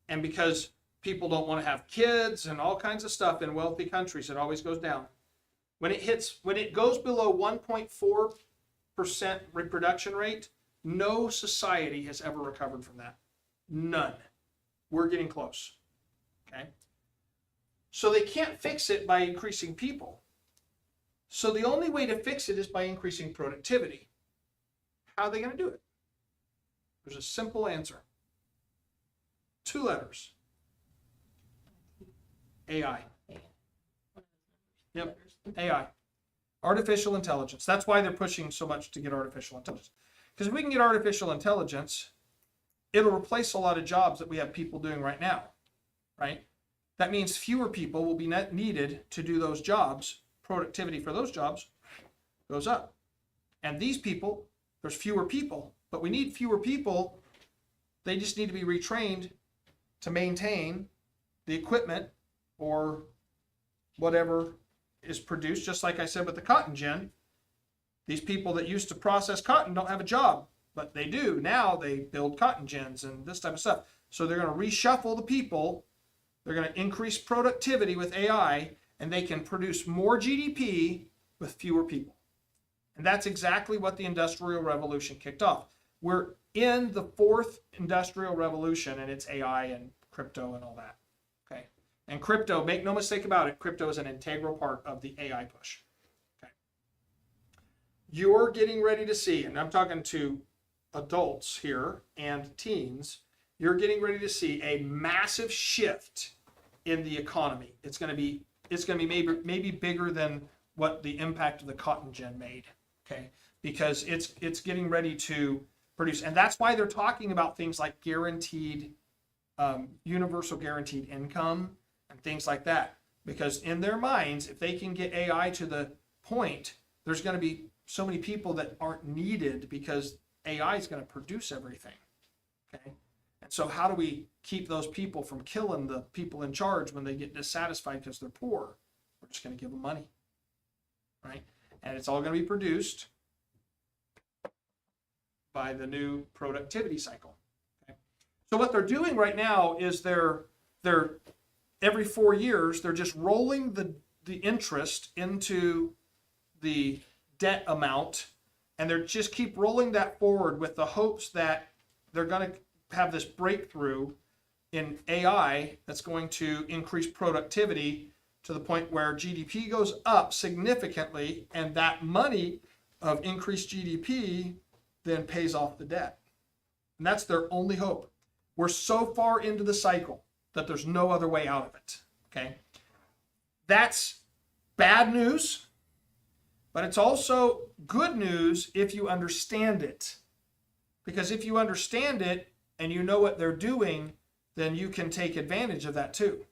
and because people don't want to have kids and all kinds of stuff in wealthy countries. It always goes down. When it goes below 1.4% reproduction rate, no society has ever recovered from that. None. We're getting close. Okay? So they can't fix it by increasing people. So the only way to fix it is by increasing productivity. How are they going to do it? There's a simple answer. 2 letters. AI. Yep. AI. Artificial intelligence. That's why they're pushing so much to get artificial intelligence. Because if we can get artificial intelligence, it'll replace a lot of jobs that we have people doing right now, right? That means fewer people will be needed to do those jobs. Productivity for those jobs goes up. And these people, there's fewer people, but we need fewer people. They just need to be retrained to maintain the equipment or whatever is produced. Just like I said with the cotton gin, these people that used to process cotton don't have a job, but they do. Now they build cotton gins and this type of stuff. So they're going to reshuffle the people. They're going to increase productivity with AI, and they can produce more GDP with fewer people. And that's exactly what the Industrial Revolution kicked off. We're in the 4th Industrial Revolution, and it's AI and crypto and all that. Okay. And crypto, make no mistake about it, crypto is an integral part of the AI push. Okay. You're getting ready to see, and I'm talking to adults here and teens, you're getting ready to see a massive shift in the economy. It's going to be maybe bigger than what the impact of the cotton gin made. Okay, because it's getting ready to produce, and that's why they're talking about things like guaranteed, universal guaranteed income and things like that. Because in their minds, if they can get AI to the point, there's going to be so many people that aren't needed because AI is going to produce everything. Okay. And so how do we keep those people from killing the people in charge when they get dissatisfied because they're poor? We're just going to give them money, right? And it's all going to be produced by the new productivity cycle. Okay? So what they're doing right now is they're every 4 years, they're just rolling the interest into the debt amount and they're just keep rolling that forward with the hopes that they're going to have this breakthrough in AI that's going to increase productivity to the point where GDP goes up significantly, and that money of increased GDP then pays off the debt. And that's their only hope. We're so far into the cycle that there's no other way out of it. Okay? That's bad news, but it's also good news if you understand it. Because if you understand it and you know what they're doing, then you can take advantage of that too.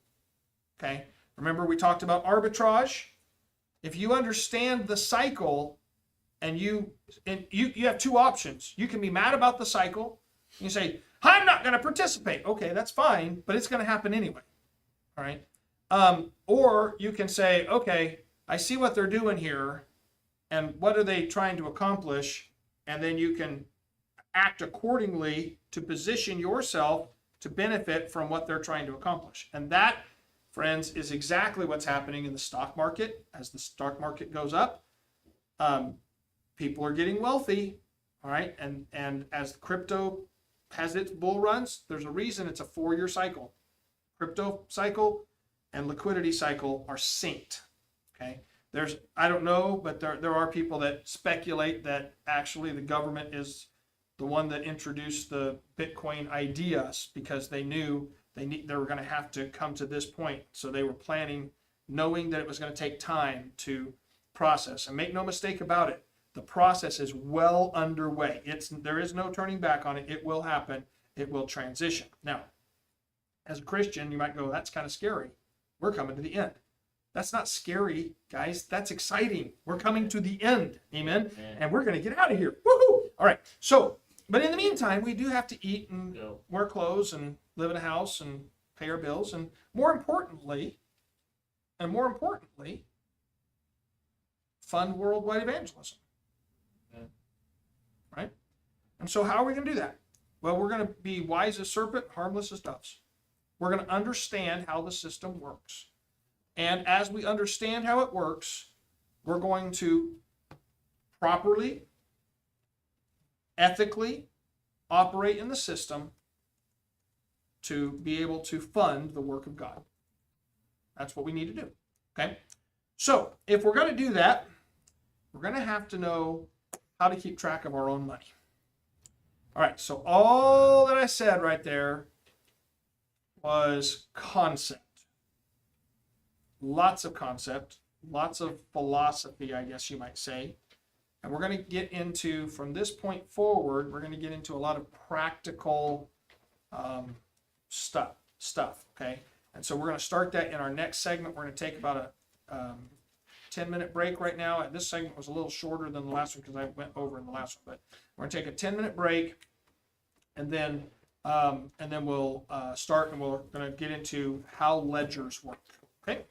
Okay? Remember we talked about arbitrage? If you understand the cycle and you have two options. You can be mad about the cycle. You say, I'm not going to participate. Okay, that's fine, but it's going to happen anyway. All right? Or you can say, okay, I see what they're doing here, and what are they trying to accomplish? And then you can act accordingly to position yourself to benefit from what they're trying to accomplish. And that, friends, is exactly what's happening in the stock market. As the stock market goes up, people are getting wealthy, all right? And as crypto has its bull runs, there's a reason it's a 4-year cycle. Crypto cycle and liquidity cycle are synced, okay? I don't know, but there are people that speculate that actually the government is the one that introduced the Bitcoin ideas because they knew they were going to have to come to this point. So they were planning, knowing that it was going to take time to process. And make no mistake about it, the process is well underway. There is no turning back on it. It will happen. It will transition. Now, as a Christian, you might go, that's kind of scary. We're coming to the end. That's not scary, guys. That's exciting. We're coming to the end. Amen. And we're going to get out of here. Woohoo! All right. So, but in the meantime, we do have to eat and wear clothes and live in a house and pay our bills. And more importantly, fund worldwide evangelism. Right? And so how are we going to do that? Well, we're going to be wise as serpent, harmless as doves. We're going to understand how the system works. And as we understand how it works, we're going to properly, ethically operate in the system to be able to fund the work of God. That's what we need to do. Okay? So, if we're going to do that, we're going to have to know how to keep track of our own money. All right, so all that I said right there was concept. Lots of concept, lots of philosophy, I guess you might say. And we're going to get into, from this point forward, we're going to get into a lot of practical stuff, okay? And so we're going to start that in our next segment. We're going to take about a 10-minute break right now. This segment was a little shorter than the last one because I went over in the last one. But we're going to take a 10-minute break, and then we'll start, and we're going to get into how ledgers work, okay?